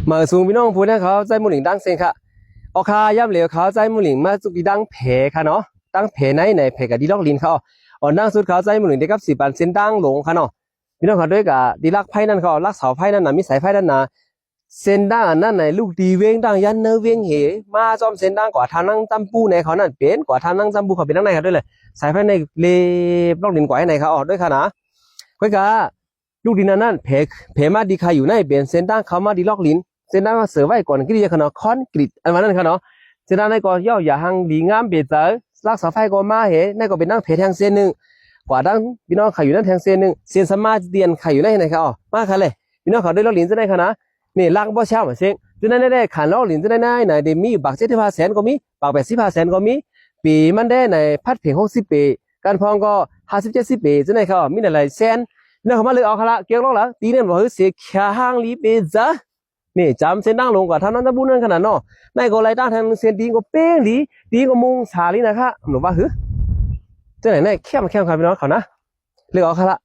มาสูงพี่น้องพูดนะเขาใจมุหลิงดังเซนค่ะเอาคาย่ำเหลวเขาใจมุหลิงมาจุกีดังเพค่ะเนาะดังเพในเพกับดีล็อกลินเขาอ่อนดังสุดเขาใจมุหลิงได้กับ4 ปันเซนดังหลงค่ะเนาะพี่น้องเขาด้วยกับดีลักไพ่นั่นเขาลักเสาไพ่นั่นน่ะมีสายไพ่นั่นน่ะเส้นดังอันนั้นไหนลูกดีเว้งดังยันเนเว้งเหมาจอมเส้นดังกว่าทางนั่งจำปูในเขานั่นเป็นกว่าทางนั่งจำปูเขาเป็นนั่งในเขาด้วยเลยสายไพ่ในเล็บล็อกลินกว่าในเขาออกด้วยค่ะนะค่อยกะลูกดินนั่นเพมาดีใครอยู่ในเป็นเส้นดังเขามาดีล็อกลินเส้นด้านมาเสือไว้ก่อนกี่ดีขนาดคอนกรีตอันนั้นค่ะเนาะเส้นด้านในก็ย่ออย่าหังดีงามเบียดเจอลักเสาไฟก็มาเหนั่นก็เป็นนั่งเพแทงเส้นหนึ่งกว่าดังพี่น้องเขาอยู่นั่นแทงเส้นหนึ่งเส้นสมาเดียนเขาอยู่ในไหนครับอ๋อมาค่ะเลยพี่น้องเขาได้ล็อกลินจะได้ค่ะนะนี่ลักบ่เช่าเหมือนเช่นจะได้ขันล็อกลินจะได้ไหนเดมีบัก75 แสนก็มีบัก85 แสนก็มีปีมันได้ในพัดเพียง60 ปีการพองก็50 70 ปีจะได้ครับมีอะไรแสนเนี่ยเขามาเลยเอาค่ะละเกี่ยวล็อกหลังตีเนี่ยบอกเสียขาห้างลีเปจ้านี่จำเส้นดังลงกว่าท่านนั้นจะบุญนั่นขนาดเนาะนายก็ไล่ตั้งทางเส้นดีก็เป้งดีก็มุงสาลีนะคะหนูว่าฮึเจ้าไหนเนี่ยเข้มครับพี่น้องเขานะเลือกเอาค่ะละ